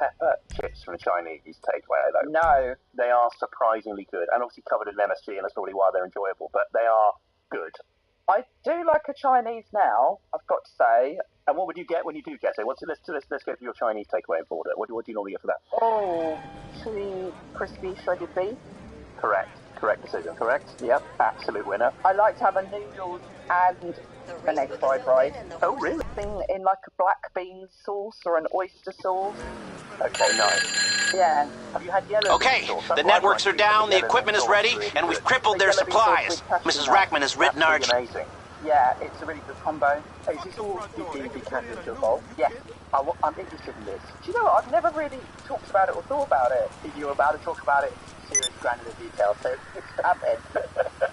pepper chips from a Chinese takeaway, though? No. They are surprisingly good, and obviously covered in MSG, and that's probably why they're enjoyable, but they are good. I do like a Chinese now, I've got to say. And what would you get when you do get it? Let's go for your Chinese takeaway order. What do you normally get for that? Oh, chili crispy shredded beef. Correct decision. Correct. Yep. Absolute winner. I like to have a noodles and an egg fried rice. Oh, really? Something in like a black bean sauce or an oyster sauce. Okay, nice. Yeah. Have you had yellow Okay, sauce? the networks are down, the equipment is ready, and we've crippled their supplies. Mrs. Rackman has written our... Amazing. Yeah, it's a really good combo. Is this all decanted into a bowl? Yes. I'm interested in this. Do you know what? I've never really talked about it or thought about it. You're about to talk about it in serious granular detail, so it's happening.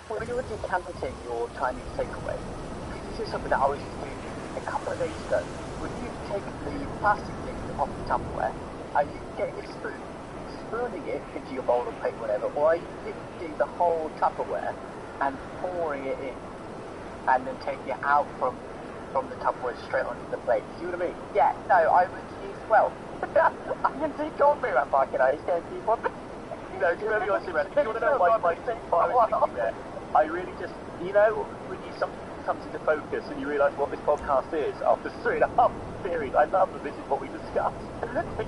When you were decanting your Chinese takeaway, this is something that I was doing a couple of days ago. When you take the plastic thing off the Tupperware, are you getting a spoon, spooning it into your bowl or plate, whatever, or are you lifting the whole Tupperware and pouring it in, and then taking it out from the Tupperware straight onto the plate? See what I mean? Yeah, no, I would use, well, I'm going to see Godfrey around back, he's going to see one. Do you remember your thing, if you want to know my thing, what I was thinking there, I really just, when something comes into focus and you realise what this podcast is after 3.5 series, I love that this is what we discuss.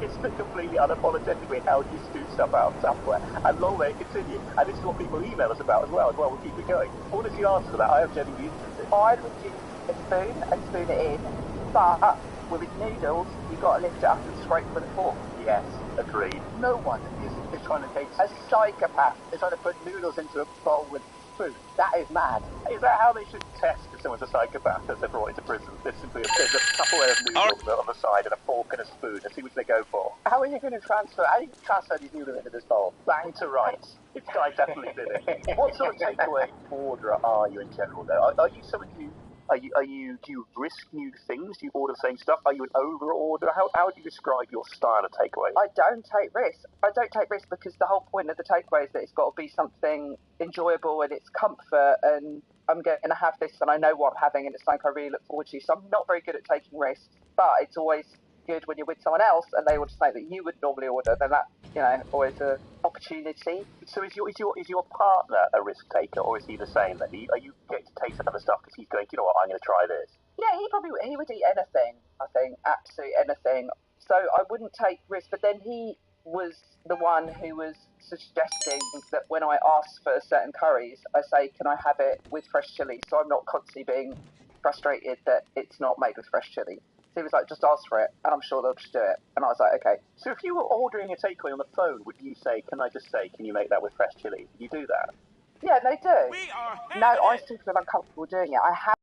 It's completely unapologetically how you do stuff out of Tupperware, and long may it continue. And this is what people email us about as well. We'll keep it going. What is the answer to that? I am genuinely interested. I would use a spoon and spoon it in, but with its noodles, you've got to lift it up and scrape with a fork. Yes, agreed. No one is trying to take a psychopath. They're trying to put noodles into a bowl with food. That is mad. Is that how they should test if someone's a psychopath as they're brought into prison? There's simply there's a Tupperware of noodles on the side and a fork and a spoon and see which they go for. How are you going to transfer these noodles into this bowl? Bang to rights. This guy definitely did it. What sort of takeaway order are you in general, though? Are you someone who... do you risk new things? Do you order the same stuff? Are you an over-order? How would you describe your style of takeaway? I don't take risks. I don't take risks because the whole point of the takeaway is that it's got to be something enjoyable and it's comfort, and I'm going to have this and I know what I'm having and it's something I really look forward to. So I'm not very good at taking risks, but it's always good when you're with someone else and they order something that you would normally order, then that, always an opportunity. So is your partner a risk taker, or is he the same then? Are you getting to taste other stuff because he's going, you know what, I'm going to try this? Yeah, he would eat anything, I think, absolutely anything. So I wouldn't take risks, but then he was the one who was suggesting that when I ask for certain curries, I say, can I have it with fresh chilli? So I'm not constantly being frustrated that it's not made with fresh chilli. So he was like, just ask for it, and I'm sure they'll just do it. And I was like, okay. So if you were ordering a takeaway on the phone, would you say, can you make that with fresh chilli? You do that? Yeah, they do. No, I still feel uncomfortable doing it. I have.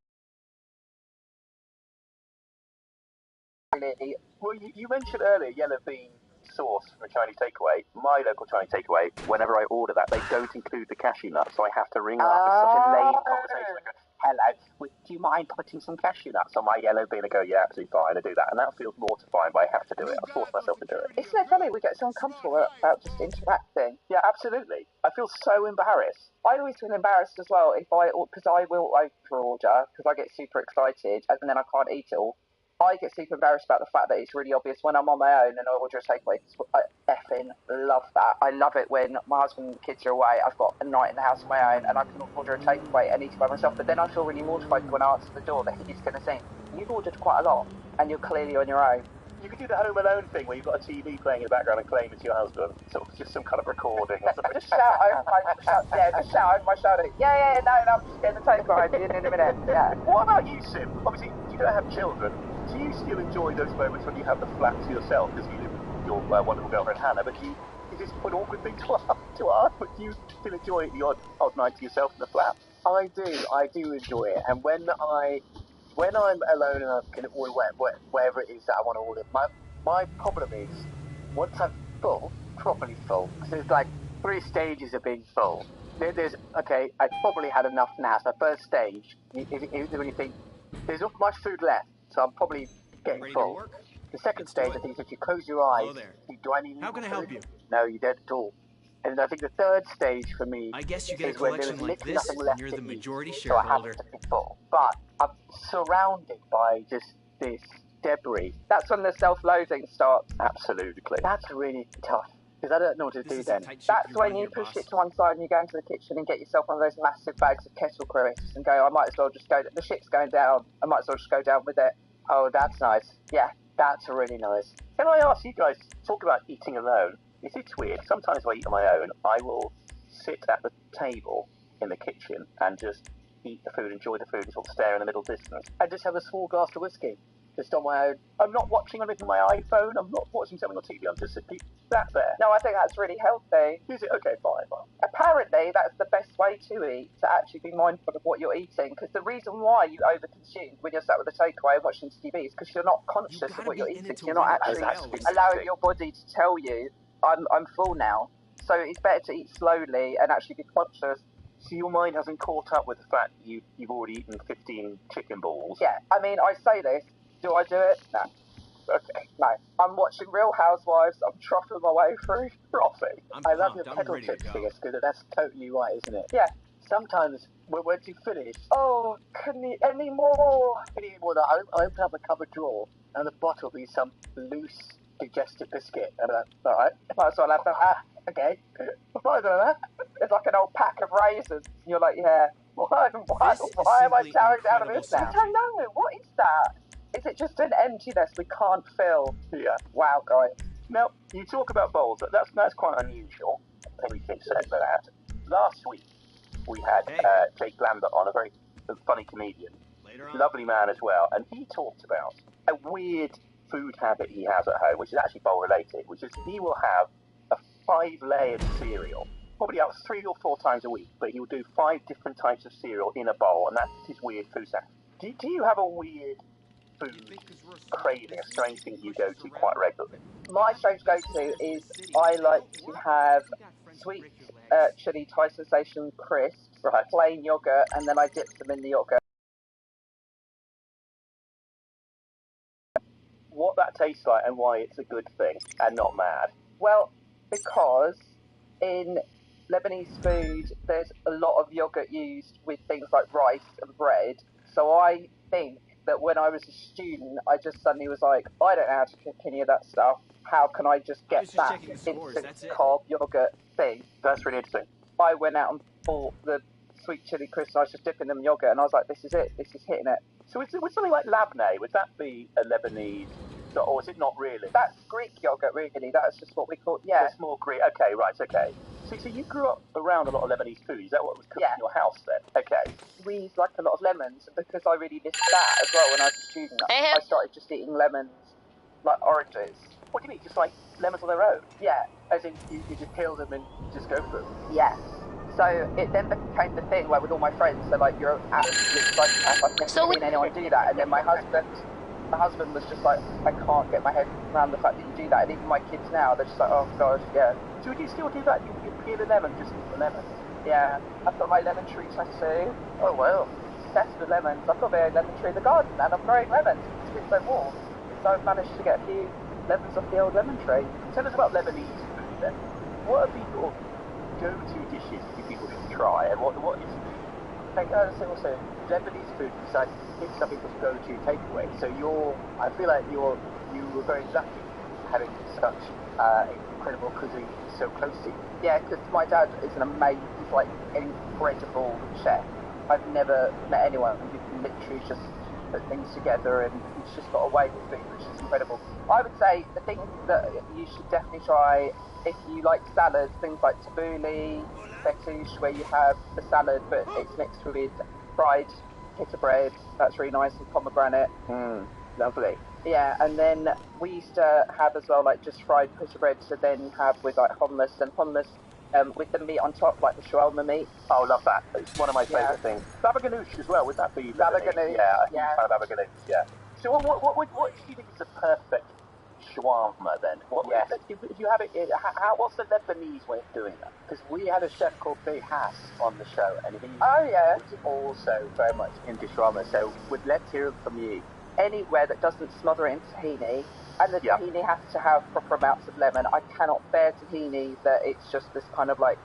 Well, you mentioned earlier yellow bean sauce from a Chinese takeaway. My local Chinese takeaway, whenever I order that, they don't include the cashew nuts, so I have to ring up. It's such a lame conversation. I go, hello, do you mind putting some cashew nuts on my yellow bean? I go, yeah, absolutely fine, I do that. And that feels mortifying, but I have to do it. I force myself to do it. Isn't it funny we get so uncomfortable about just interacting? Yeah, absolutely. I feel so embarrassed. I always feel embarrassed as well because I will over-order because I get super excited and then I can't eat it all. I get super embarrassed about the fact that it's really obvious when I'm on my own and I order a takeaway. I effing love that. I love it when my husband and kids are away, I've got a night in the house of my own and I can order a takeaway and eat it by myself. But then I feel really mortified when I answer the door that he's going to think, you've ordered quite a lot and you're clearly on your own. You can do the Home Alone thing where you've got a TV playing in the background and claim it's your husband. So it's just some kind of recording or something. Just shout over my shoulder. Yeah, no, I'm just getting the takeaway in a minute. Yeah. What about you, Sim? Obviously, you don't have children. Do you still enjoy those moments when you have the flat to yourself because you live with your wonderful girlfriend Hannah? But is this an awkward thing to ask? But do you still enjoy the odd night to yourself in the flat? I do enjoy it. And when I'm alone and I can order whatever it is that I want to order, my problem is once I'm full, properly full, because there's like 3 stages of being full. There's okay, I've probably had enough now. So the first stage is when you think there's not much food left, so I'm probably getting full. The second stage, I think, is if you close your eyes. Do I need? How can I help you? No, you don't at all. And I think the third stage for me I guess you get a is when there's collection like literally this, nothing and left you're to the eat, majority so I have shareholder. to be full. But I'm surrounded by just this debris. That's when the self-loathing starts. Absolutely. That's really tough, because I don't know what to do then. That's when you push it to one side and you go into the kitchen and get yourself one of those massive bags of kettle crisps and go, I might as well just go, the ship's going down, I might as well just go down with it. Oh, that's nice. Yeah. That's really nice. Can I ask you guys, talk about eating alone? It's weird. Sometimes when I eat on my own, I will sit at the table in the kitchen and just eat the food, enjoy the food, and sort of stare in the middle distance. I just have a small glass of whiskey, just on my own. I'm not watching anything on my iPhone, I'm not watching something on TV, I'm just simply sat there. No, I think that's really healthy. Is it? Okay, fine. Apparently, that's the best way to eat, to actually be mindful of what you're eating, because the reason why you overconsume when you're sat with a takeaway and watching TV is because you're not conscious of what you're eating. You're not actually allowing your body to tell you, I'm full now. So it's better to eat slowly and actually be conscious. So your mind hasn't caught up with the fact that you've already eaten 15 chicken balls? Yeah, I mean, I say this. Do I do it? No. Okay, no. I'm watching Real Housewives. I'm troughing my way through. Frothing. I love your kettle chips thing, because that's totally right, isn't it? Yeah. Sometimes, once you finish... Oh, couldn't eat any more. I open up a cupboard drawer, and the bottom will be some loose digestive biscuit. And I'm like, alright, might as well have that. Okay. Why that? It's like an old pack of raisins. And you're like, yeah, why am I chowing down on this now? I don't know. What is that? Is it just an emptiness we can't fill? Yeah. Wow, guys. Now, you talk about bowls. That's quite unusual. Everything said for that. Last week, we had Jake Lambert on, a very funny comedian. Lovely man as well. And he talked about a weird food habit he has at home, which is actually bowl related, which is he will have a 5-layered cereal, probably out 3 or 4 times a week, but he will do 5 different types of cereal in a bowl, and that's his weird food snack. Do you have a weird food craving, a strange thing you go to quite regularly? My strange go-to is I like to have sweet chili Thai sensation crisps, plain yogurt, and then I dip them in the yogurt. What that tastes like and why it's a good thing and not mad? Well, because in Lebanese food, there's a lot of yogurt used with things like rice and bread. So I think that when I was a student, I just suddenly was like, I don't know how to cook any of that stuff. How can I just get that instant carb yogurt thing? That's really interesting. I went out and bought the sweet chili crisps, and I was just dipping them in yogurt, and I was like, this is it. This is hitting it. So would something like labneh, would that be a Lebanese, or is it not really? That's Greek yogurt, really. That's just what we call, yeah. It's more Greek. Okay, right, okay. So you grew up around a lot of Lebanese food. Is that what was cooked in your house then? Okay. We used like a lot of lemons, because I really missed that as well when I was a student. I started just eating lemons like oranges. What do you mean, just like lemons on their own? Yeah. As in, you just peel them and just go for them? Yeah. So it then became the thing where with all my friends, they're like, you're absolutely psychopath, I've never seen anyone do that. And then my husband was just like, I can't get my head around the fact that you do that. And even my kids now, they're just like, oh gosh, yeah. So would you still do that? You peel a lemon, just eat the lemon? Yeah. I've got my lemon tree tattoo. Oh, well. Obsessed with lemons. I've got my own lemon tree in the garden, and I'm growing lemons. It's been so warm. So I've managed to get a few lemons off the old lemon tree. Tell us about Lebanese food then. What are people go-to dishes you people should try, and what is also Lebanese food is like it's some people's go-to takeaway. So I feel like you were very lucky having such incredible cuisine so close to you. Yeah, because my dad is he's like an incredible chef. I've never met anyone who can literally just put things together, and he's just got a way with food which is incredible. I would say the thing that you should definitely try if you like salads, things like tabbouleh, fettuccine, where you have the salad but it's mixed with fried pita bread. That's really nice, and pomegranate. Lovely. Yeah, and then we used to have as well like just fried pita bread to then have with like hummus with the meat on top, like the shawarma meat. Oh, love that. It's one of my favourite things. Baba ganoush as well, would that be? Baba ganoush. Yeah, I love baba ganoush, yeah. So what do you think is the perfect shawarma then? If you have it, what's the Lebanese way of doing that? Because we had a chef called Hass on the show, and he was also very much into shawarma. So let's hear it from you. Anywhere that doesn't smother it in tahini, and the tahini has to have proper amounts of lemon. I cannot bear tahini that it's just this kind of like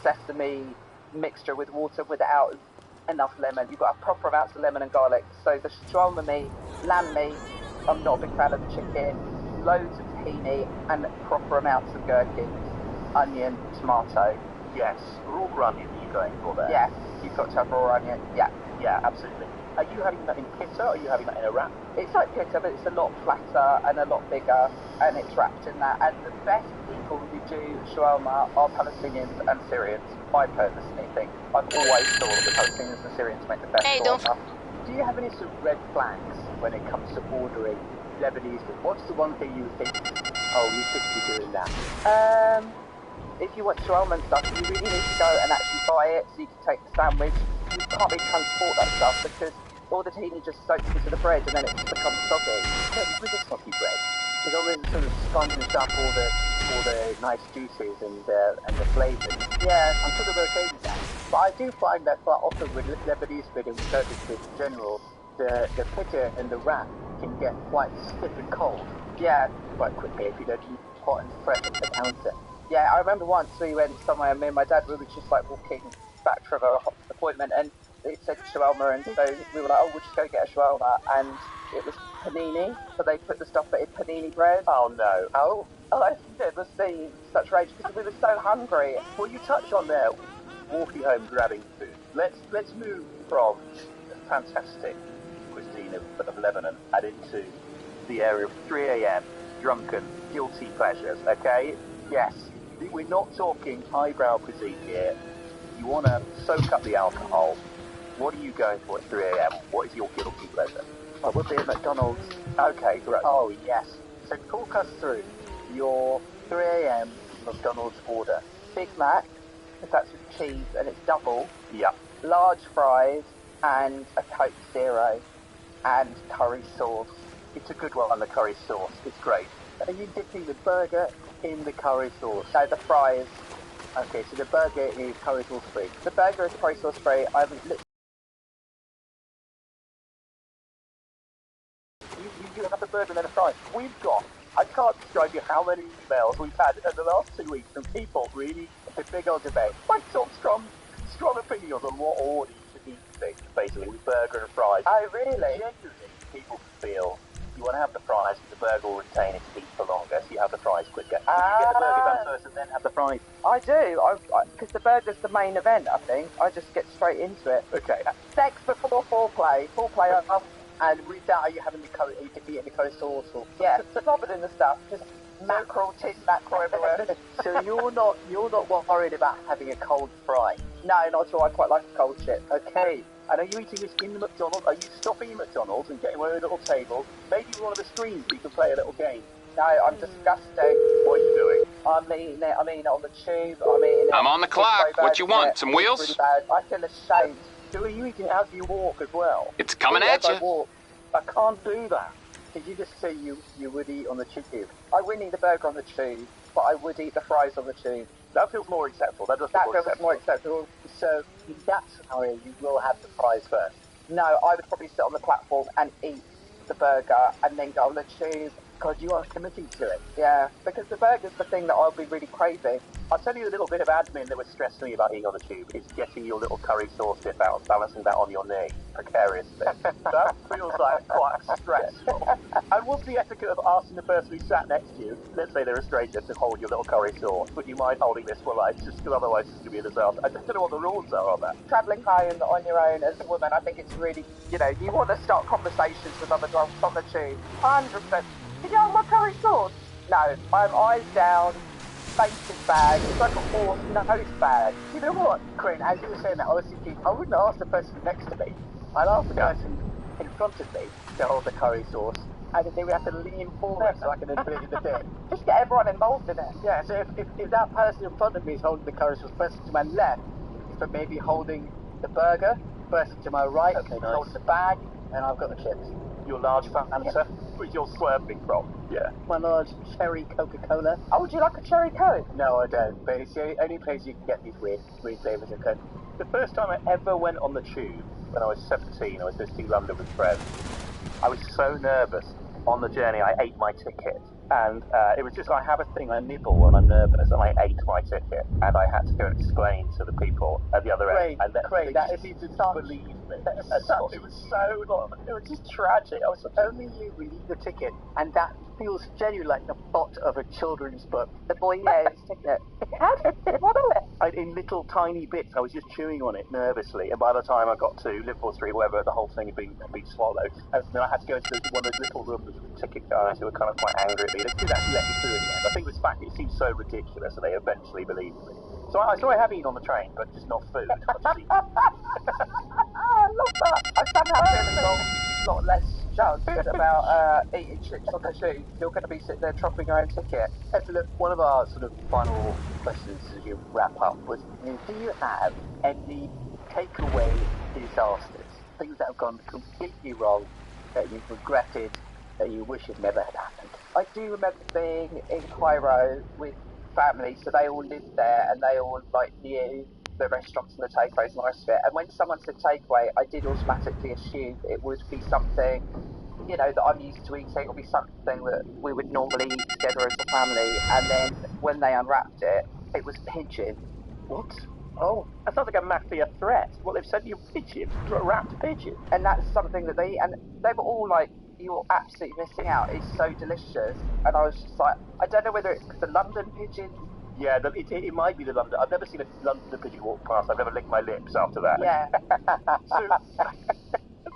sesame mixture with water without enough lemon. You've got to have proper amounts of lemon and garlic. So the shawarma meat, lamb meat, I'm not a big fan of the chicken. Loads of tahini and proper amounts of gherkins, onion, tomato. Yes, raw onion are you going for there? Yes, you've got to have raw onion. Yeah. Yeah, absolutely. Are you having that in pitta or are you having that in a wrap? It's like pitta, but it's a lot flatter and a lot bigger, and it's wrapped in that. And the best people who do shawarma are Palestinians and Syrians. I personally think. I've always thought the Palestinians and Syrians make the best shawarma. Do you have any sort of red flags when it comes to ordering Lebanese food? What's the one thing you think, oh, you shouldn't be doing that? If you want shawarma and stuff, you really need to go and actually buy it so you can take the sandwich. You can't really transport that stuff because all the tahini just soaks into the bread and then it just becomes soggy. With a soggy bread, it always sort of sponges up all the nice juices and the flavours. Yeah, I'm sort of okay with that. But I do find that quite often with Lebanese food and Turkish food in general, the pitta and the wrap can get quite stiff and cold. Yeah, quite quickly if you don't eat hot and fresh at the counter. Yeah, I remember once we went somewhere and me and my dad, we were just like walking back from a appointment and it said shawarma and so we were like, oh, we'll just go get a shawarma, and it was panini, so they put the stuff in panini bread. Oh no. Oh, I never seen such rage because we were so hungry. Well, you touched on there, walking home grabbing food. Let's move from the fantastic cuisine of Lebanon and into the area of 3 a.m. drunken, guilty pleasures, okay? Yes, we're not talking highbrow cuisine here. You want to soak up the alcohol. What are you going for at 3 a.m.? What is your guilty pleasure? I would be at McDonald's. Okay, great. Oh, yes. So talk us through your 3 a.m. McDonald's order. Big Mac, if that's with cheese and it's double. Yeah. Large fries and a Coke Zero and curry sauce. It's a good one on the curry sauce. It's great. Are you dipping the burger in the curry sauce? No, the fries. Okay, so the burger is curry sauce free. The burger is curry sauce free. You have the burger and then the fries. I can't describe you how many emails we've had in the last 2 weeks from people really a big old debate. Like some strong opinions on what order you should eat things, basically, with burger and fries. Oh, really? Genuinely, people feel you want to have the fries, but the burger will retain its heat for longer, so you have the fries quicker. You get the burger done first and then have the fries. I do, because the burger's the main event, I think. I just get straight into it. Okay. Sex before foreplay. Foreplay up. And with that, are you having the curry, the curry sauce? Or? Yeah, covered in the stuff. Just mackerel, tin mackerel everywhere. So you're not worried about having a cold fry? No, not at all. I quite like a cold chip. Okay. And are you eating this in the McDonald's? Are you stopping in McDonald's and getting one of the little tables? Maybe one of the screens so you can play a little game? No, I'm disgusting. What are you doing? I'm eating it on the tube. I'm eating it. I'm on the clock. What you want? Some wheels? Really bad. I feel ashamed. So are you eating it as you walk as well? It's coming at you. I can't do that. Did you just say you would eat on the tube? I wouldn't eat the burger on the tube, but I would eat the fries on the tube. That feels more acceptable. That feels more acceptable. So in that scenario, you will have the fries first? No, I would probably sit on the platform and eat the burger and then go on the tube. God, you are committing to it. Yeah, because the burger's the thing that I'll be really craving. I'll tell you a little bit of admin that was stressing me about eating on the tube is getting your little curry sauce dip out and balancing that on your knee. Precarious thing. That feels like quite stressful. And what's the etiquette of asking the person who sat next to you, let's say they're a stranger, to hold your little curry sauce? Would you mind holding this for like, just because otherwise it's going to be a disaster? I don't know what the rules are on that. Travelling home on your own as a woman, I think it's really, you want to start conversations with other drunks on the tube. 100%. Did you have my curry sauce? No, I'm eyes down, faces bag. It's like a horse nose bag. You know what, Corinne, as you were saying that, I was thinking, I wouldn't ask the person next to me. I'd ask the person in front of me to hold the curry sauce, and then they would have to lean forward so I can then put it in the dip. Just get everyone involved in it. Yeah, so if that person in front of me is holding the curry sauce, person to my left is for maybe holding the burger, person to my right holds the bag, and I've got the chips. Your large Fanta with your swerving from. Yeah. My large cherry Coca-Cola. Oh, would you like a cherry Coke? No, I don't. But it's the only place you can get these weird flavours of Coke. The first time I ever went on the tube, when I was 17, I was visiting London with friends. I was so nervous. On the journey, I ate my ticket. And it was just, I have a thing, I nibble when I'm nervous, and I ate my ticket. And I had to go and explain to the people at the other end. Craig, that is to believe me. It was so long. It was just tragic. I was like, Only you read the ticket, and that feels genuinely like the plot of a children's book. The boy, yeah, his ticket. How did it model it? in little tiny bits, I was just chewing on it nervously, and by the time I got to Liverpool Street, wherever, the whole thing had been swallowed, and then I had to go into one of those little rooms with the ticket guys who were kind of quite angry at me. They did actually let me through in the end. I think it was the fact that it seemed so ridiculous that they eventually believed me. So I have eaten on the train, but just not food. I love that. I somehow feel a lot less judged about eating chips on the tube. You're going to be sitting there dropping your own ticket. So look, one of our sort of final questions as you wrap up was, do you have any takeaway disasters? Things that have gone completely wrong, that you've regretted, that you wish had never had happened? I do remember being in Cairo with family, so they all lived there and they all knew the restaurants and the takeaways and the rest of it. And when someone said takeaway, I did automatically assume it would be something, that I'm used to eating, or be something that we would normally eat together as a family. And then when they unwrapped it, it was pigeon. What? Oh, that sounds like a mafia threat. Well, they've sent you pigeon, wrapped pigeon. And that's something that they were all like, you're absolutely missing out. It's so delicious. And I was just like, I don't know whether it's because the London pigeon. Yeah, it might be the London. I've never seen a London pigeon walk past. I've never licked my lips after that. Yeah. So,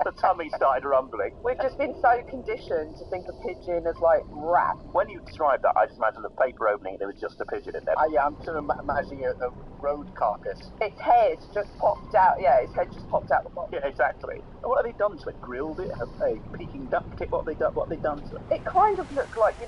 the tummy started rumbling. We've just been so conditioned to think of pigeon as wrap. When you described that, I just imagined the paper opening and there was just a pigeon in there. Yeah, I'm sort of imagining a road carcass. Its head just popped out. Yeah, its head just popped out the bottom. Yeah, exactly. And what have they done to it? Grilled it? Have they Peking ducked it? What have they done to it? It kind of looked like, you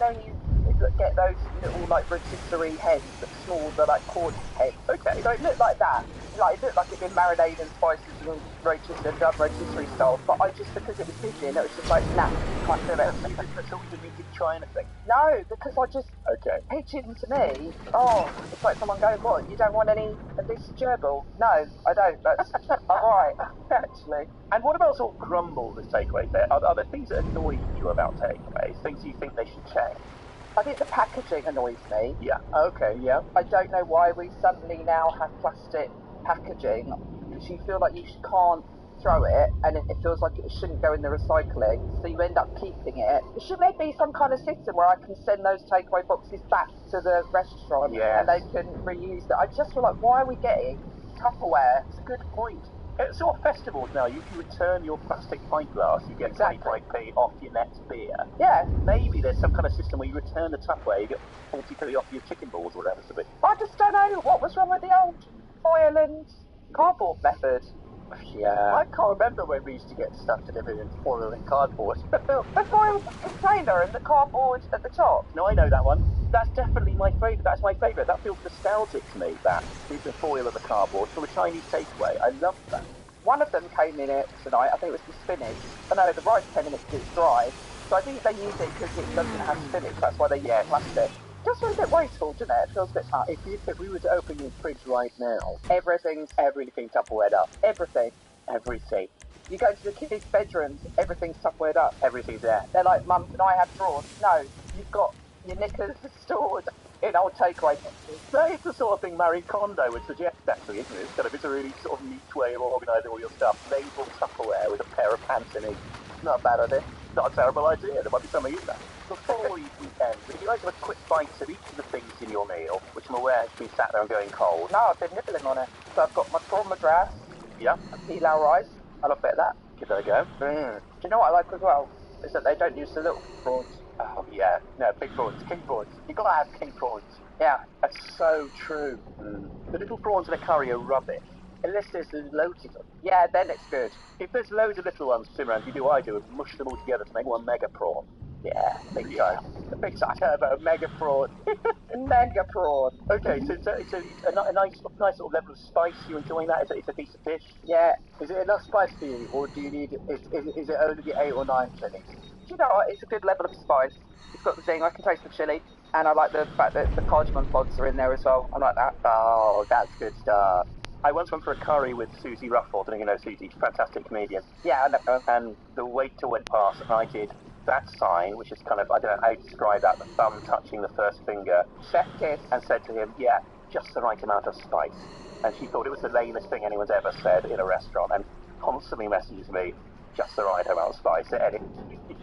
get those little rotisserie heads that small, they're like corn heads. Okay. So it looked like that. It looked like it'd been marinated in spices and rotisserie style. But because it was pigeon, it was just nah, can't do it. So we didn't need to try anything? No, because Okay. Pigeon to me, it's like someone going, what, you don't want any of this gerbil? No, I don't. That's alright, actually. And what about sort of grumbles as takeaways there? Are there things that annoy you about takeaways? Things you think they should change? I think the packaging annoys me. Yeah. Okay, yeah. I don't know why we suddenly now have plastic packaging, because you feel like you can't throw it, and it feels like it shouldn't go in the recycling, so you end up keeping it. Should there be some kind of system where I can send those takeaway boxes back to the restaurant and they can reuse it? I just feel like, why are we getting Tupperware? It's a good point. At sort of festivals now, you can return your plastic pint glass, you get 25p off your next beer. Yeah. Maybe there's some kind of system where you return the Tupperware, you get 40p off your chicken balls or whatever it's a bit. I just don't know what was wrong with the old foil and cardboard method. Yeah. I can't remember when we used to get stuff delivered in foil and cardboard. The foil container and the cardboard at the top. No, I know that one. That's definitely my favourite. That's my favourite. That feels nostalgic to me, that. It's the foil of the cardboard from a Chinese takeaway. I love that. One of them came in it tonight. I think it was the spinach. Oh no, the rice came in it because it's dry. So I think they use it because it doesn't have spinach. That's why they use plastic. Just feels a bit wasteful, doesn't it? It feels a bit tough. If we were to open your fridge right now, everything Tupperwared up. Everything. Everything. You go to the kids' bedrooms, everything's Tupperwared up. Everything's there. They're like, Mum, can I have drawers? No, you've got your knickers stored in old takeaway boxes. That is the sort of thing Marie Kondo would suggest, actually, isn't it? It's a really sort of neat way of organising all your stuff. Label Tupperware with a pair of pants in each. Not a bad idea. Not a terrible idea. There might be something in that. Before you end, would you like to have a quick bite of each of the things in your meal, which I'm aware has been sat there and going cold? No, I've been nibbling on it. So I've got my prawn madras. Yeah. And pilau rice. I love a bit of that. Give that a go. Do you know what I like as well? Is that they don't use the little prawns. Oh, yeah. No, big prawns. King prawns. You've got to have king prawns. Yeah. That's so true. The little prawns in a curry are rubbish. Unless there's loads of them. Yeah, then it's good. If there's loads of little ones sitting around, you do what I do and mush them all together to make one mega prawn. Yeah, big time. A big time about a mega prawn. Mega prawn. Okay, so it's a nice sort of level of spice. You enjoying that? It's a decent dish? Yeah. Is it enough spice for you, or do you need? Is it only 8 or 9 chilies? Do you know what? It's a good level of spice. It's got the zing. I can taste the chili, and I like the fact that the cardamom pods are in there as well. I like that. Oh, that's good stuff. I once went for a curry with Susie Rufford, and you know Susie, fantastic comedian. Yeah, I know her. And the waiter went past, and I did that sign, which is kind of, I don't know how to describe that, the thumb touching the first finger. Chef kiss. And said to him, yeah, just the right amount of spice. And she thought it was the lamest thing anyone's ever said in a restaurant. And constantly messages me, just the right amount of spice, and it's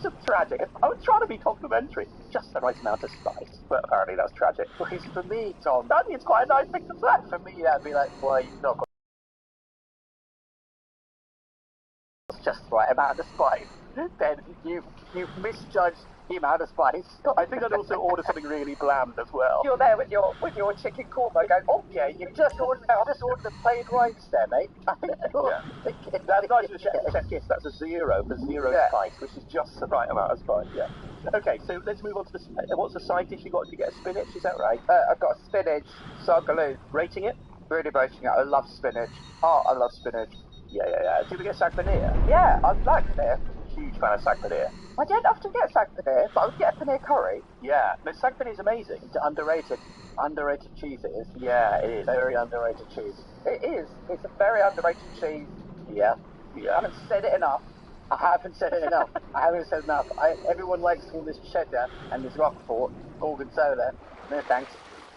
just tragic. I was trying to be complimentary, just the right amount of spice, but apparently that's tragic. Because for me, Tom, I think it's quite a nice thing to say. for me, that'd be like, well, you've not got just the right amount of spice. Then you misjudged the amount of spice. I think I'd also order something really bland as well. You're there with your chicken korma going, oh, Yeah, you just ordered the plain rice there, mate. That's nice with Chef Kiss. That's a zero for zero spice, which is just the right amount of spice. Yeah. Okay, so let's move on to the. What's the side dish you got? Did you get a spinach? Is that right? I've got a spinach sagaloo. Rating it? Really rating it. I love spinach. Oh, I love spinach. Yeah. Did we get sag paneer? Yeah, I like paneer. Huge fan of sag paneer. I don't often get sag paneer, but I would get a paneer curry. Yeah, no, sag paneer is amazing. It's underrated cheese it is. Yeah, it is. Very underrated cheese. It is. It's a very underrated cheese. Yeah. I haven't said it enough. I haven't said it enough. Everyone likes all this cheddar and this Roquefort, Gorgonzola. No thanks.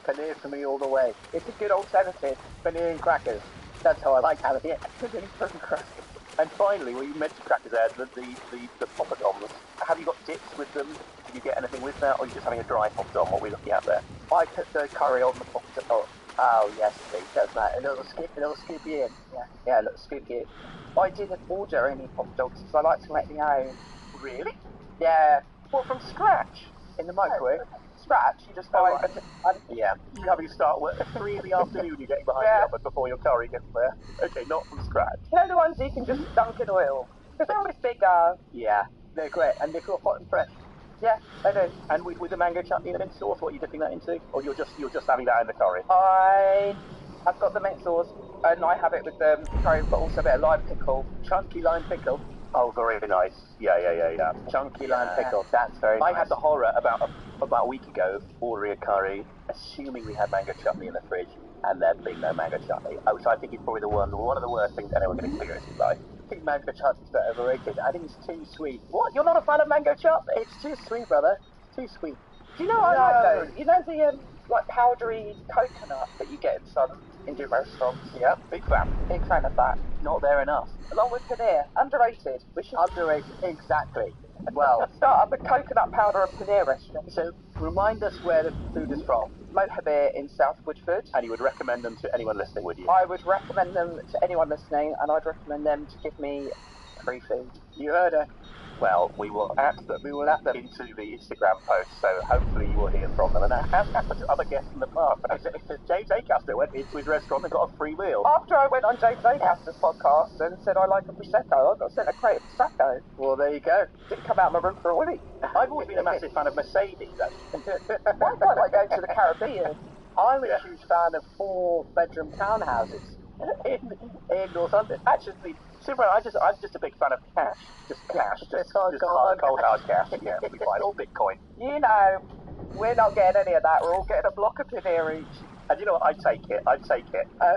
Paneer for me all the way. It's a good alternative. Paneer and crackers. That's how I like having it. Paneer and crackers. And finally, well, you mentioned crackers there, the poppadoms. Have you got dips with them? Did you get anything with that, or are you just having a dry poppadom? What are we looking at there? I put the curry on the poppadom. Oh yes, please. That's right. A little scoopy in. Yeah, a little scoopy in. I didn't order any poppadoms because I like to make my own. Really? Yeah. What, from scratch? In the microwave? Scratch, you just buy it. Yeah. You having to start work at 3 in the afternoon, you're getting behind the oven before your curry gets there. Okay, not from scratch. You know the ones you can just dunk in oil? Because they're always bigger. Yeah. They're great, and they're hot and fresh. Yeah, they do. And with the mango chutney and the mint sauce, what are you dipping that into? Or you're just having that in the curry? I've got the mint sauce, and I have it with the curry, but also a bit of lime pickle. Chunky lime pickle. Oh, very nice. Yeah. Chunky lime pickle. That's very nice. I had the horror about a week ago ordering a curry, assuming we had mango chutney in the fridge, and there being no mango chutney, which I think is probably one of the worst things anyone can experience in life. I think mango chutney's a bit overrated. I think it's too sweet. What? You're not a fan of mango chutney? It's too sweet, brother. Too sweet. Do you know what I like though? You know the like powdery coconut that you get in some Indian restaurants? Yeah, big fan. Big fan of that. Not there enough. Along with paneer. Underrated. We should underrated, exactly. Well, start up a coconut powder and paneer restaurant. So remind us where the food is from. Mohabir in South Woodford. And you would recommend them to anyone listening, would you? I would recommend them to anyone listening, and I'd recommend them to give me free food. You heard her. Well, we will add them into the Instagram post, so hopefully you will hear from them. And that has happened to other guests in the past. James Acaster went into his restaurant and got a free meal. After I went on James Acaster's podcast and said I like a Prosecco, I got sent a crate of Prosecco. Well, there you go. Didn't come out of my room for a week. I've always been a massive fan of Mercedes, actually. I quite like going to the Caribbean. I'm a huge fan of 4-bedroom townhouses in North London. Actually, Simran, I'm just a big fan of cash. Just cash. Just cold hard cash. Yeah, we buy all Bitcoin. You know, we're not getting any of that. We're all getting a block of paneer each. And you know what? I'd take it.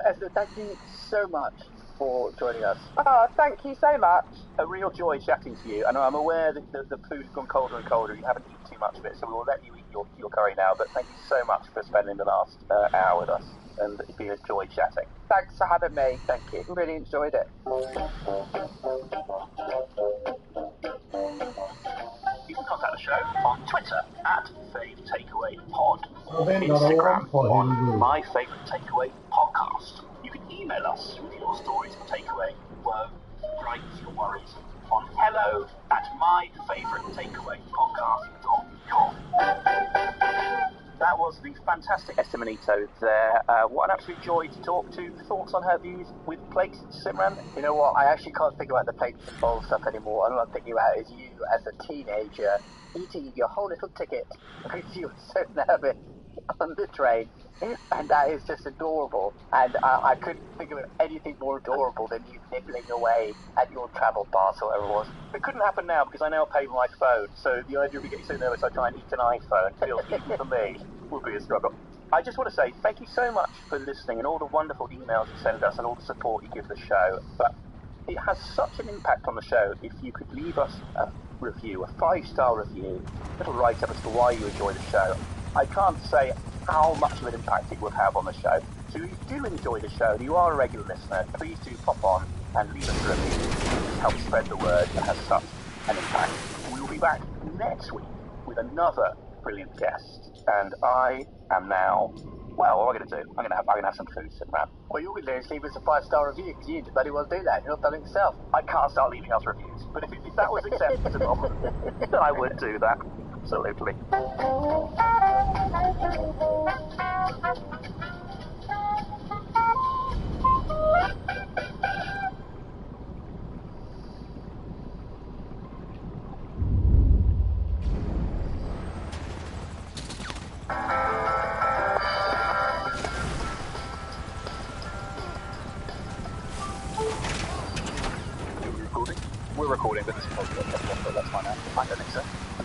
Esther, thank you so much for joining us. Oh, thank you so much. A real joy chatting to you. And I'm aware that the food's gone colder and colder. You haven't eaten too much of it, so we will let you eat your curry now. But thank you so much for spending the last hour with us. And it's been a joy chatting. Thanks for having me. Thank you. Really enjoyed it. You can contact the show on Twitter at FaveTakeawayPod, Instagram on My Favorite Takeaway Podcast. You can email us with your stories of takeaway, woe, gripes, your worries on hello at myfavoritetakeawaypodcast.com. That was the fantastic Esther Manito there. What an absolute joy to talk to. Thoughts on her views with plates, Simran? You know what? I actually can't think about the plates and bowl stuff anymore. All I'm thinking about is you as a teenager eating your whole little ticket because you were so nervous on the train. And that is just adorable. And I couldn't think of anything more adorable than you nibbling away at your travel pass or whatever it was. It couldn't happen now because I now pay with my phone. So the idea of me getting so nervous I try and eat an iPhone feels even for me would be a struggle. I just want to say thank you so much for listening and all the wonderful emails you send us and all the support you give the show. But it has such an impact on the show if you could leave us a review, a 5-star review, a little write-up as to why you enjoy the show. I can't say how much of an impact it would have on the show. So if you do enjoy the show and you are a regular listener, please do pop on and leave us a review. It helps spread the word and has such an impact. We will be back next week with another brilliant guest. And I am now... Well, what am I going to do? I'm going to have some food sitting around. Well, you're going to do is leave us a 5-star review, because you bloody well do that. You've not done it yourself. I can't start leaving us reviews. But if that was acceptable, then I would do that. Absolutely. We're recording, but this is probably going to take longer, that's fine now. I don't think so.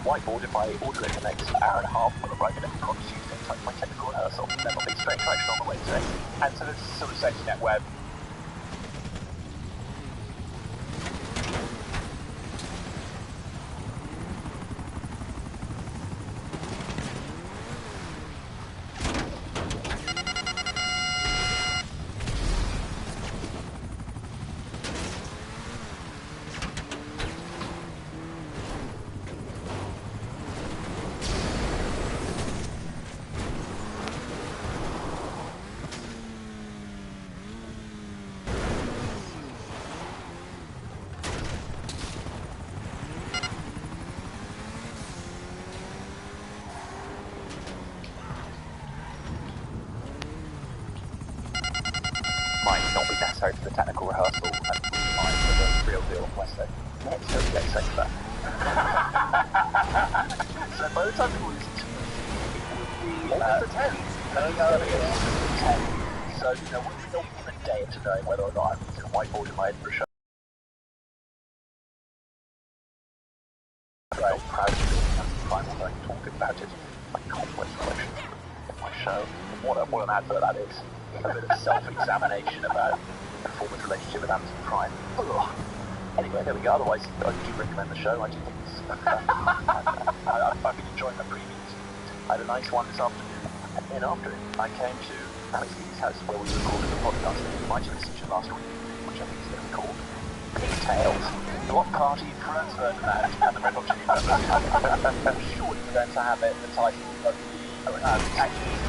Whiteboard, if I order it in the next hour and a half, will arrive in a promise Tuesday, like my technical rehearsal. Then there'll be straight traction on the Wednesday. And so this sort of safety net web. Not be necessary for the technical rehearsal and fine for the real deal on Wednesday. Let's say that. So by the time people listen to this, it will be August 10th. So, you know, we're not even a day into knowing whether or not I'm using a whiteboard in my Edinburgh show. I'm not proud of it. That's the final thing talking about it. My complex collection of my show. What an advert that is. A bit of self-examination about performance relationship with Amazon Prime. Ugh. Anyway, there we go. Otherwise, I do recommend the show. I do think it's... I've been enjoying the previews. I had a nice one this afternoon. And then after it, I came to Alex Lee's house where we recorded the podcast that you might have listened to last week, which I think is going to be called Pigtails. What party Franz Ferdinand and the Red Hot Chili Peppers? I'm sure you're going to have it, the title of the... actually,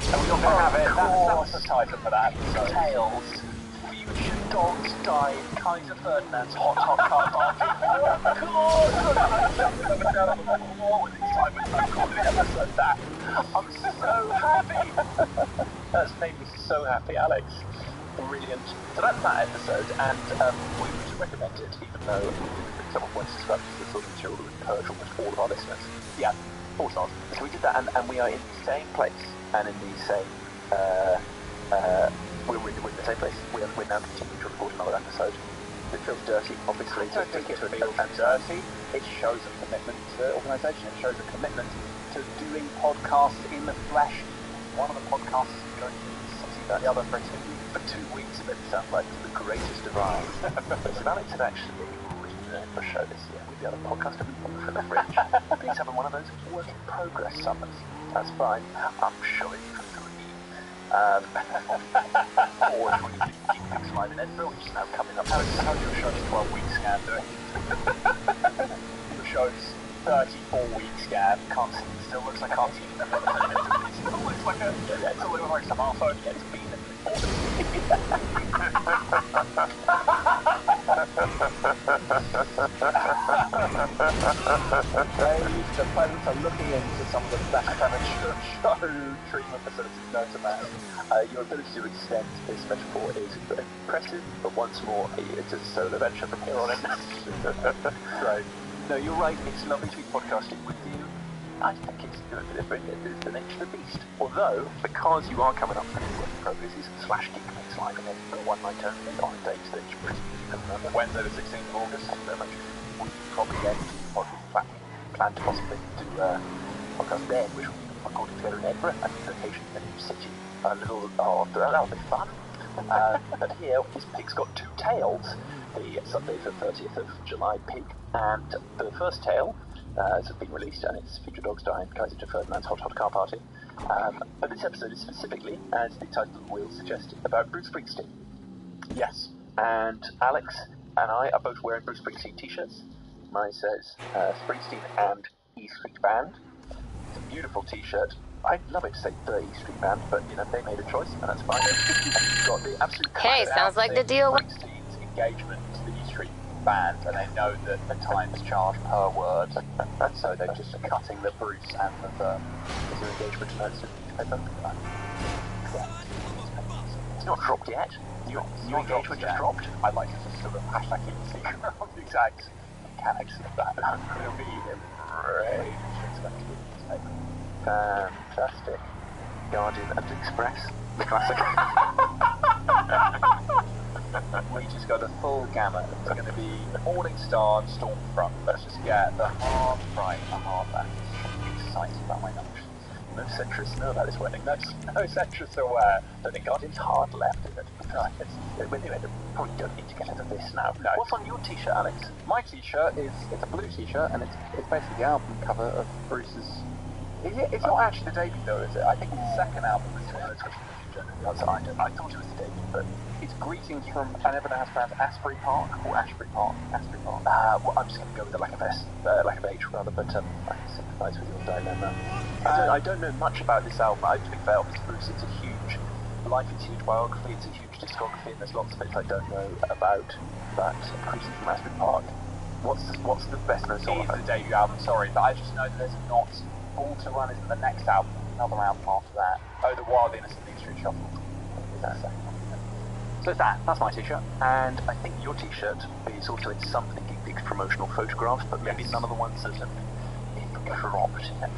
and we're not going to have it. That's the title for that. Tales. Future dogs die in Kaiser Ferdinand's hot car party. Oh, of course! I'm so happy. That's made me so happy, Alex. Brilliant. So that's that episode, and we would recommend it, even though someone wants to subscribe to the sort of material that would purge almost all of our listeners. Yeah, 4 stars. So we did that, and we are in the same place. And in the same, we're in the same place. We're now continuing to record another episode. It feels dirty, obviously. I don't think it feels dirty. It shows a commitment to organisation. It shows a commitment to doing podcasts in the flesh. One of the podcasts is going to be something about the other for 2 weeks. It sounds like the greatest of rhymes. So Alex had actually written a show this year with the other podcast of the fridge. Please have one of those work in progress summers. That's fine. I'm showing you for 3. Or if we keep things live in Edinburgh, which is now coming up. How's your show's 12-week scan doing? Your show's 34-week scan. Can't see. Still looks like I can't see. It still looks like some arsephone yet to be in it. The plans are looking into some of the best amateur show treatment facilities known to man. Your ability to extend this metaphor is impressive, but once more, it's a solo venture from here on in. Right. No, you're right. It's lovely to be podcasting with you. I think it's the nature of the beast. Although, because you are coming up with work in progress, is /Geek Mix live in Edinburgh one night only on a date that you pretty easy to remember. Wednesday the 16th of August. Thank you very much. We probably plan to possibly do a podcast then, which will be recorded together in Edinburgh and the location in a new city. A little after that'll be fun. But here is Pig's Got 2 Tails, the Sunday the 30th of July pig, and the first tale has been released, and it's Future Dogs Die in Kaiser Ferdinand's hot car party. But this episode is specifically, as the title will suggest, about Bruce Springsteen. Yes. And Alex and I are both wearing Bruce Springsteen t-shirts. Mine says Springsteen and E Street Band. It's a beautiful t-shirt. I'd love it to say the E Street Band, but you know, they made a choice, and that's fine. And you've got the absolute Hey, sounds like the deal. Springsteen's engagement to the E Street Band, and they know that the Times charge per word, so they're just cutting the Bruce and the engagement notes in the newspaper. It's not dropped yet. Your engagement just dropped. I'd like to just sort of hashtag keep the secret of the exact mechanics of that. It'll be great. Fantastic. Guardian and Express. The classic. We just got a full gamut. It's going to be Morning Star and Stormfront. Let's just get the hard right, the hard left. I'm excited about my notes. No centrists know about this wedding. No centrists are aware that the Guardian's hard left is it. Anyway, they probably don't need to get into this now. No. What's on your t-shirt, Alex? My t-shirt is a blue t-shirt, and it's basically the album cover of Bruce's. It's not actually the debut though, is it? I think it's the second album. I thought it was the debut, but it's Greetings from I Never Know How to Pronounce Asbury Park or Ashbury Park. Asbury Park. Well, I'm just going to go with the lack of H rather, but I can sympathise with your dilemma. I don't know much about this album. To be fair, obviously Bruce, it's a huge life, it's a huge biography, it's a huge discography, and there's lots of bits I don't know about. But Greetings from Asbury Park. What's the best known song? It is the debut album. Sorry, but I just know that there's not. All to Run is in the next album, another album after that. Oh, The Wild Innocent Leaf Street Shuffle. Is that a second one? So that's my t-shirt. And I think your t-shirt is also in some Thinking Pigs promotional photographs, but maybe none of the ones that have been cropped yet.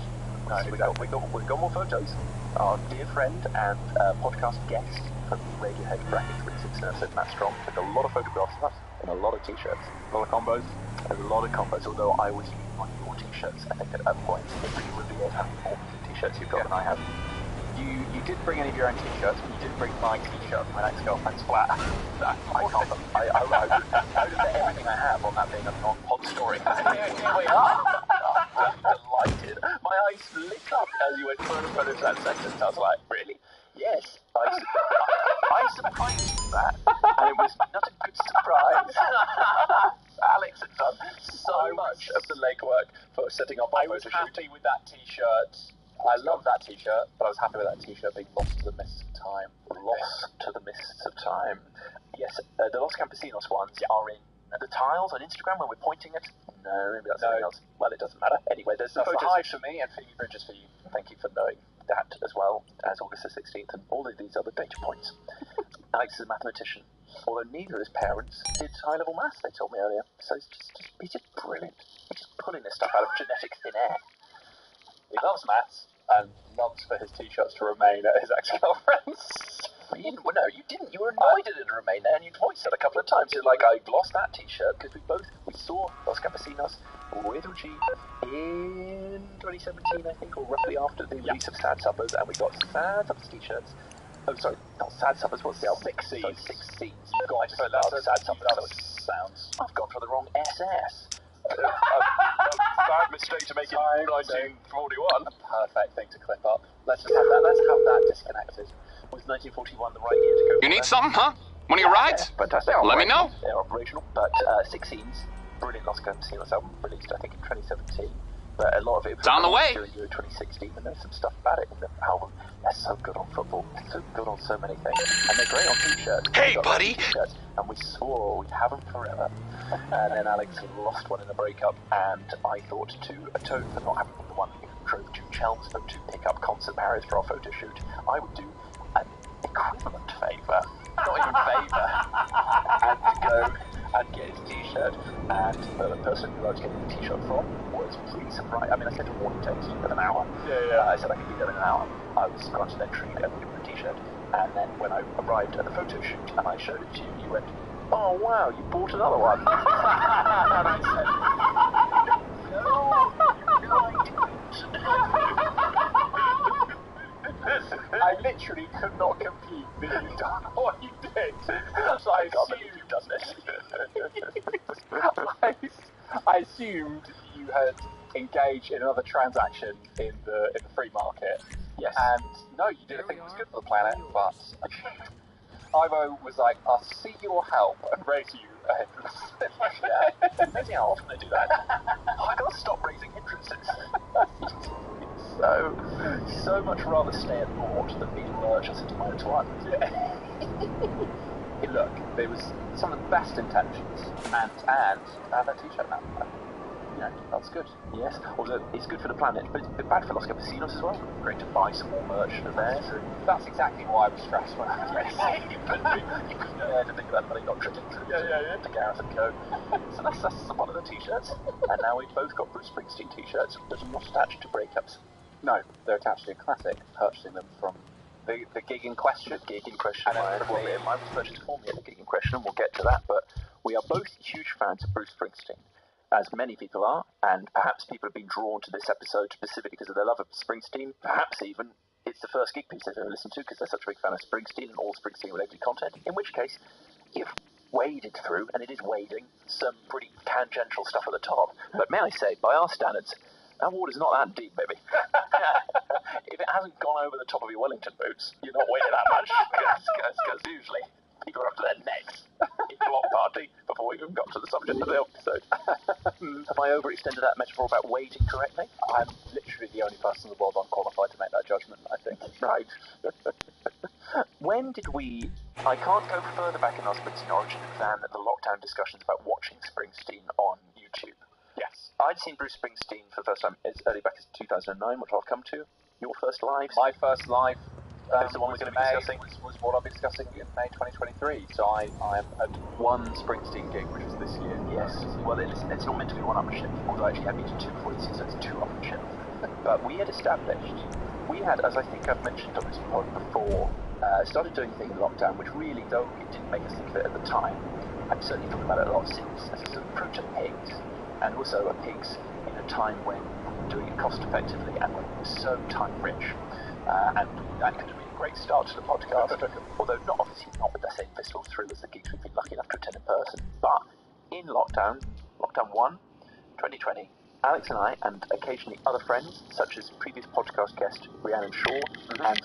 No, we got more photos. Our dear friend and podcast guest from Radiohead Bracket 369 Matt Strong took a lot of photographs of us and a lot of t-shirts. A lot of combos. Although I was on your t-shirts, I think at a point it really revealed how many more t-shirts you've got than I have. You did bring any of your own t-shirts, but you did bring my t-shirt from my ex-girlfriend's flat. I can't. I would bet everything I have on that being a non-pod story. Here we are. I'm delighted. My eyes lit up as you went further into that sentence. I was like, really? Yes. I surprised you with that, and it was not a good surprise. Alex had done so much of the legwork for setting up our photo shoot. I was happy with that t-shirt. I love that t-shirt, but I was happy with that t-shirt being lost to the mists of time. Lost to the mists of time. Yes, the Los Campesinos ones are in the tiles on Instagram when we're pointing it. No, maybe that's something else. Well, it doesn't matter. Anyway, there's some photos. The Hive for me and Phoebe Bridges for you. Thank you for knowing that as well as August the 16th and all of these other data points. Alex is a mathematician, although neither of his parents did high-level maths, they told me earlier. So he's just brilliant. He's just pulling this stuff out of genetic thin air. He loves maths and loves for his t-shirts to remain at his ex-girlfriend's. Well, no, you didn't. You were annoyed at it to remain there, and you voiced it a couple of times. You're like, I lost that t-shirt because we saw Los Campesinos with G in 2017, I think, or roughly after the release of Sad Suppers, and we got Sad Suppers t-shirts. Oh, sorry, not Sad Suppers. What's the album? Six Seas. God, I just love Sad Suppers. Sounds. I've gone for the wrong SS. Bad mistake to make in 1941. A perfect thing to clip up. Let's have that disconnected. Was 1941 the right year to go? You need something, huh? One of your rides? Fantastic. Let me know. They're operational, but Six Scenes, brilliant Los Campesinos album, released I think in 2017. But a lot of it was on the way during Euro 2016, and there's some stuff about it in the album. They're so good on football, so good on so many things, and they're great on t-shirts. Hey, buddy! And we swore we'd have them forever. And then Alex lost one in a breakup, and I thought to atone for not having been the one who drove to Chelmsford to pick up concert barriers for our photo shoot, I would do an equivalent favour, not even favour, and go and get his t-shirt. And the person who I was getting the t-shirt from was pretty surprised. I mean, I said a warning takes of an hour. I said I could be there in an hour. I was granted entry and given a t-shirt. And then when I arrived at the photo shoot and I showed it to you, you went, "Oh wow, you bought another one." And I said, "No, I literally could not compute that you'd done what you did. So I assumed you've done this. I assumed you had engaged in another transaction in the free market, Yes. And no, you didn't think it was good for the planet, but Ivo was like, I'll see your help and raise you a hindrance. Yeah. Amazing how often they do that. I gotta stop raising hindrances. So much rather stay at naught than be lurches into -1. Yeah. Hey, look, there was some of the best intentions, and that t-shirt now. That's good. Yes, although it's good for the planet, but it's a bit bad for Los Campesinos as well. Great to buy some more merch of theirs. That's exactly why I was stressed when I was racing. You couldn't to think about money not trickling through to Gareth and Co. So that's one of the t-shirts. And now we've both got Bruce Springsteen t-shirts that are not attached to breakups. No, they're attached to a classic, purchasing them from the gig in question. Mine was purchased for me at the gig in question, and we'll get to that, but we are both huge fans of Bruce Springsteen, as many people are, and perhaps people have been drawn to this episode specifically because of their love of Springsteen. Perhaps even it's the first gig piece they've ever listened to because they're such a big fan of Springsteen and all Springsteen-related content, in which case you've waded through, and it is wading, some pretty tangential stuff at the top. But may I say, by our standards, that water's not that deep, baby. If it hasn't gone over the top of your Wellington boots, you're not wading that much, because usually people are up to their necks in block party before we even got to the subject of the episode. Have I overextended that metaphor about wading correctly? I'm literally the only person in the world unqualified to make that judgment, I think. Right. When did we... I can't go further back in our Springsteen origin than the lockdown discussions about watching Springsteen on YouTube. Yes. I'd seen Bruce Springsteen for the first time as early back as 2009, which I'll come to. Your first live? My first live That's the one we're going to be discussing. Was what I'll be discussing in May 2023. So I'm at one Springsteen gig, which was this year. Yes. Well, it's not meant to be one upmanship, although actually I've been to two before this year, so it's two upmanship. But we had established, as I think I've mentioned on this pod before, started doing a thing in lockdown, which really, though it didn't make us think of it at the time, I've certainly thought about it a lot since, as a sort of approach to pigs, and also at pigs in a time when we were doing it cost effectively and when we were so time rich. And that could have been a great start to the podcast, although obviously not with the same visceral thrill as the gigs we've been lucky enough to attend in person. But in lockdown 1, 2020, Alex and I, and occasionally other friends, such as previous podcast guest Rhiannon Shaw, and